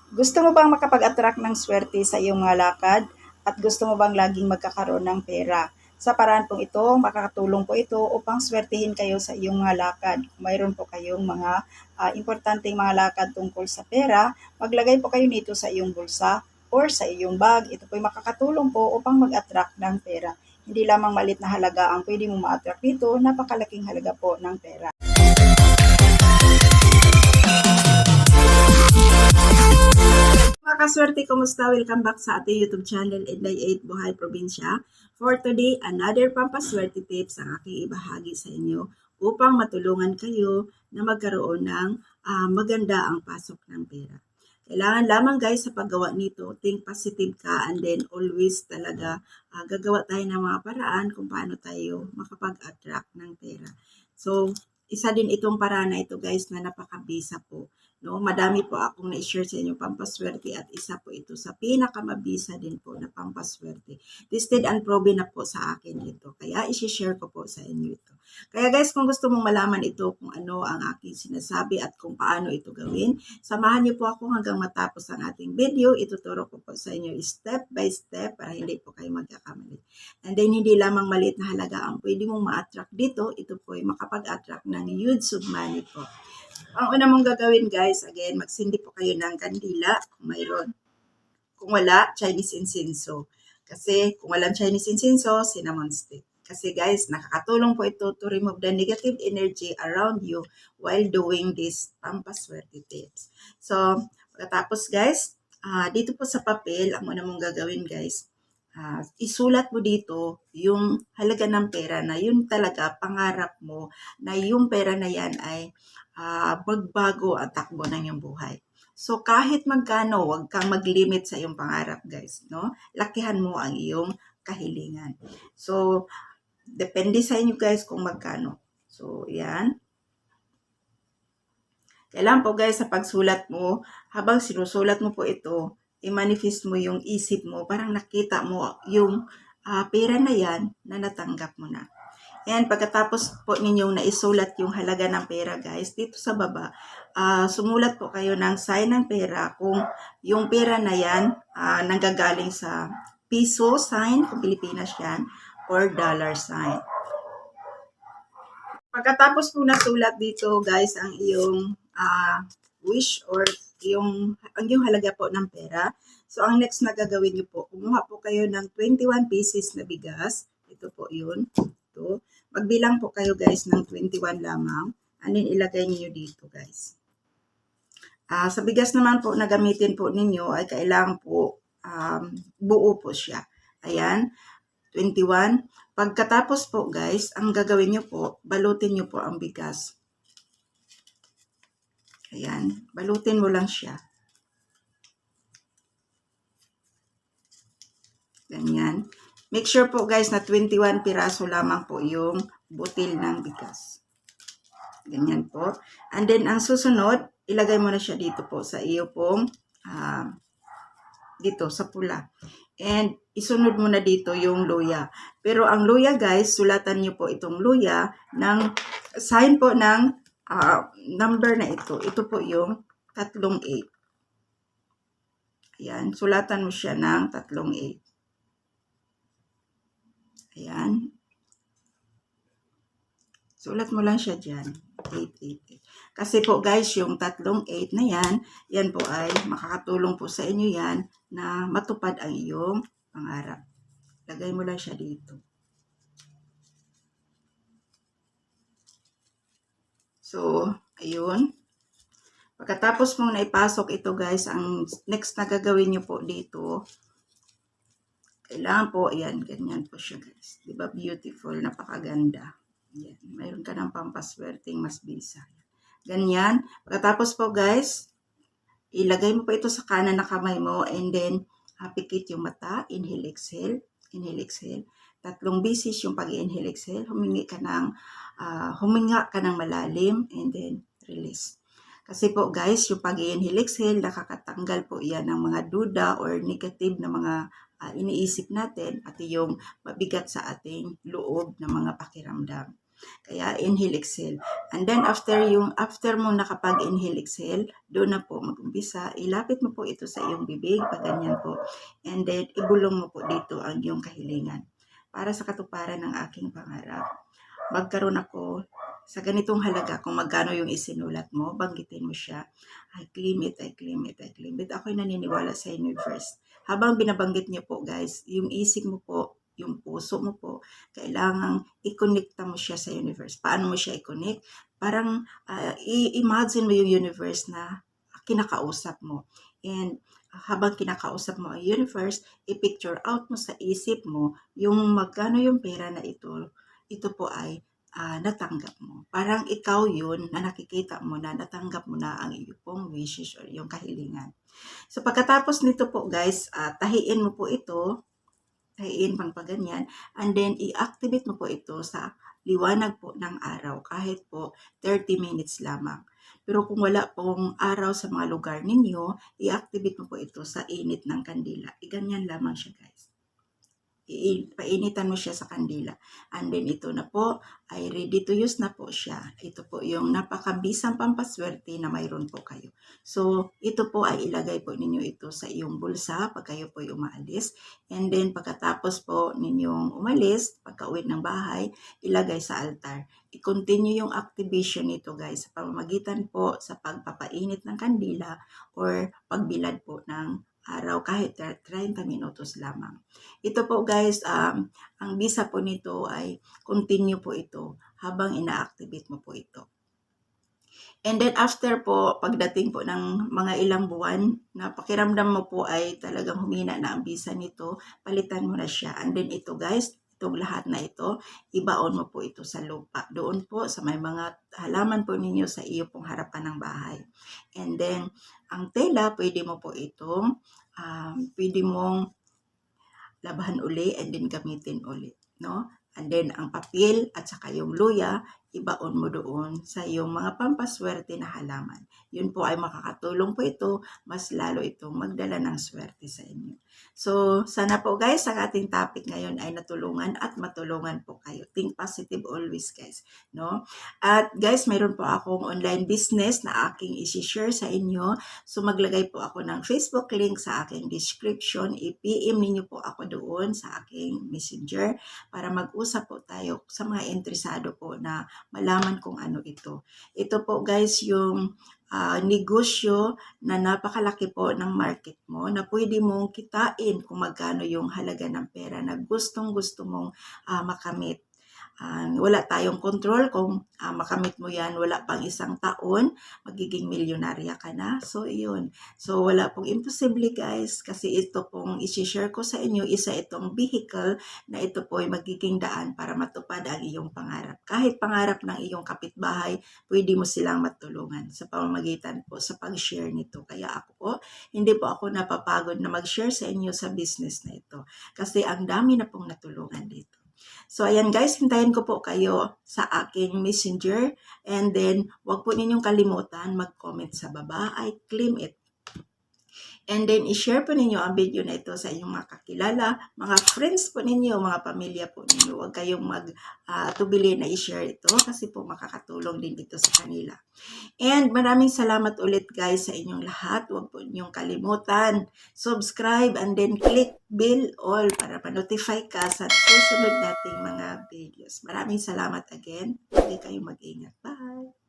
Gusto mo bang makapag-attract ng swerte sa iyong mga lakad? At gusto mo bang laging magkakaroon ng pera? Sa paraan pong ito, makakatulong po ito upang swertihin kayo sa iyong mga lakad. Kung mayroon po kayong mga importanteng mga lakad tungkol sa pera, maglagay po kayo nito sa iyong bulsa or sa iyong bag. Ito po ay makakatulong po upang mag-attract ng pera. Hindi lamang malit na halaga ang pwede mong ma-attract dito, napakalaking halaga po ng pera. Mga kaswerte, kumusta? Welcome back sa ating YouTube channel, Inday 8 Buhay Probinsya. For today, another pampaswerte tips ang aking ibahagi sa inyo upang matulungan kayo na magkaroon ng maganda ang pasok ng pera. Kailangan lamang guys sa paggawa nito, think positive ka and then always talaga gagawa tayo ng mga paraan kung paano tayo makapag-attract ng pera. So, isa din itong paraan na ito guys na napakabisa po. No, madami po akong na-share sa inyo pampaswerte at isa po ito sa pinakamabisa din po na pampaswerte. Tested and proven na po sa akin ito. Kaya isi-share ko po sa inyo ito. Kaya guys, kung gusto mong malaman ito kung ano ang aking sinasabi at kung paano ito gawin, samahan niyo po ako hanggang matapos ang ating video. Ituturo ko po sa inyo step by step para hindi po kayo magkakamali. And then hindi lamang maliit na halaga ang pwede mong ma-attract dito. Ito po ay makapag-attract ng huge of money po. Ang una mong gagawin guys, again, magsindi po kayo ng kandila kung mayroon. Kung wala, Chinese incenso. Kasi kung walang Chinese incenso, cinnamon stick. Kasi guys, nakakatulong po ito to remove the negative energy around you while doing this pampaswerte tips. So, pagkatapos guys, dito po sa papel, ang una mong gagawin guys, isulat mo dito yung halaga ng pera na yun talaga pangarap mo na yung pera na yan ay magbago ang takbo ng iyong buhay. So kahit magkano, huwag kang mag-limit sa iyong pangarap guys, no? Lakihan mo ang iyong kahilingan. So depende sa inyo guys kung magkano. So yan. Kailangan po guys sa pagsulat mo, habang sinusulat mo po ito, i-manifest mo yung isip mo, parang nakita mo yung pera na yan na natanggap mo na. And pagkatapos po ninyong naisulat yung halaga ng pera guys, dito sa baba, sumulat po kayo ng sign ng pera kung yung pera na yan nanggagaling sa piso sign, kung Pilipinas yan, or dollar sign. Pagkatapos po nasulat dito guys ang iyong wish or ang iyong halaga po ng pera. So ang next na gagawin niyo po, kumuha po kayo ng 21 pieces na bigas. Ito po yun. Ito. Magbilang po kayo guys ng 21 lamang. And then ilagay niyo dito guys. Sa bigas naman po na gamitin po ninyo ay kailangan po buo po siya. Ayan. 21. Pagkatapos po guys, ang gagawin nyo po, balutin nyo po ang bigas. Ayan. Balutin mo lang siya. Ganyan. Make sure po guys na 21 piraso lamang po yung butil ng bigas. Ganyan po. And then ang susunod, ilagay mo na siya dito po sa iyo pong dito sa pula. And isunod mo na dito yung luya. Pero ang luya guys, sulatan niyo po itong luya ng sign po ng number na ito. Ito po yung 38. Ayan, sulatan mo siya ng 38. Ayan. Sulat mo lang siya dyan. 888. Kasi po guys, yung 38 na yan po ay makakatulong po sa inyo yan na matupad ang iyong pangarap. Lagay mo lang siya dito. So, ayun. Pagkatapos mong naipasok ito guys, ang next na gagawin nyo po dito, kailangan po, ayan, ganyan po siya guys. Diba beautiful, napakaganda. Ayan, mayroon ka ng pampaswerteng mas bisa. Ganyan. Pagkatapos po guys, ilagay mo po ito sa kanan na kamay mo and then pikit yung mata, inhale, exhale, inhale, exhale. 3 beses yung pag-inhale, exhale, huminga ka ng malalim and then release. Kasi po guys, yung pag-inhale, exhale, nakakatanggal po yan ng mga duda or negative na mga iniisip natin at yung mabigat sa ating loob ng mga pakiramdam. Kaya inhale, exhale. And then after mo nakapag-inhale, exhale, doon na po mag-umpisa. Ilapit mo po ito sa iyong bibig, pag ganyan po. And then ibulong mo po dito ang iyong kahilingan. Para sa katuparan ng aking pangarap, magkaroon ako sa ganitong halaga, kung magkano yung isinulat mo, banggitin mo siya. I claim it, I claim it, I claim it. Ako'y naniniwala sa universe. Habang binabanggit niyo po guys, yung isip mo po, yung puso mo po, kailangang i-connecta mo siya sa universe. Paano mo siya i-connect? Parang i-imagine mo yung universe na kinakausap mo. And habang kinakausap mo ang universe, i-picture out mo sa isip mo yung magkano yung pera na ito po ay natanggap mo. Parang ikaw yun na nakikita mo na natanggap mo na ang iyong wishes or yung kahilingan. So pagkatapos nito po guys, tahiin mo po ito, tahiin pang paganyan, and then i-activate mo po ito sa liwanag po ng araw, kahit po 30 minutes lamang. Pero kung wala pong araw sa mga lugar ninyo, i-activate mo po ito sa init ng kandila. Iganyan lamang siya guys. Painitan mo siya sa kandila. And then ito na po ay ready to use na po siya. Ito po yung napakabisang pampaswerte na mayroon po kayo. So ito po ay ilagay po ninyo ito sa iyong bulsa pag kayo po ay umaalis. And then pagkatapos po ninyong umalis, pagka-uwi ng bahay, ilagay sa altar. I-continue yung activation nito guys sa pamamagitan po sa pagpapainit ng kandila or pagbilad po ng araw kahit 30 minutos lamang. Ito po guys, ang bisa po nito ay continue po ito habang ina-activate mo po ito. And then after po, pagdating po ng mga ilang buwan, na pakiramdam mo po ay talagang humina na ang bisa nito, palitan mo na siya. And then ito guys, itong lahat na ito, ibaon mo po ito sa lupa. Doon po sa may mga halaman po ninyo sa iyo pong harapan ng bahay. And then, ang tela, pwede mo po itong, pwede mong labahan uli and then gamitin uli, no? And then, ang papel at saka yung luya, ibaon mo doon sa iyong mga pampaswerte na halaman. Yun po ay makakatulong po ito, mas lalo itong magdala ng swerte sa inyo. So, sana po guys, ang ating topic ngayon ay natulungan at matulungan po kayo. Think positive always guys, no? At guys, mayroon po akong online business na aking isi-share sa inyo. So, maglagay po ako ng Facebook link sa aking description. I-PM ninyo po ako doon sa aking messenger para mag-usap po tayo sa mga interesado po na malaman kung ano ito. Ito po guys yung negosyo na napakalaki po ng market mo na pwede mong kitain kung magkano yung halaga ng pera na gustong-gusto mong makamit. Wala tayong control kung makamit mo yan, wala pang isang taon, magiging milyonarya ka na. So, yun. So, wala pong imposible guys, kasi ito pong isi-share ko sa inyo, isa itong vehicle na ito po ay magiging daan para matupad ang iyong pangarap. Kahit pangarap ng iyong kapitbahay, pwede mo silang matulungan sa pamamagitan po sa pag-share nito. Kaya ako po, hindi po ako napapagod na mag-share sa inyo sa business na ito. Kasi ang dami na pong natulungan dito. So, ayan guys, hintayin ko po kayo sa aking messenger. And then, wag po ninyong kalimutan mag-comment sa baba. I claim it. And then, i-share po ninyo ang video na ito sa inyong mga kakilala, mga friends po ninyo, mga pamilya po ninyo. Huwag kayong tubili na i-share ito kasi po makakatulong din ito sa kanila. And maraming salamat ulit guys sa inyong lahat. Huwag po ninyong kalimutan. Subscribe and then click bell all para ma-notify ka sa susunod nating mga videos. Maraming salamat again. Huwag kayong mag-ingat. Bye!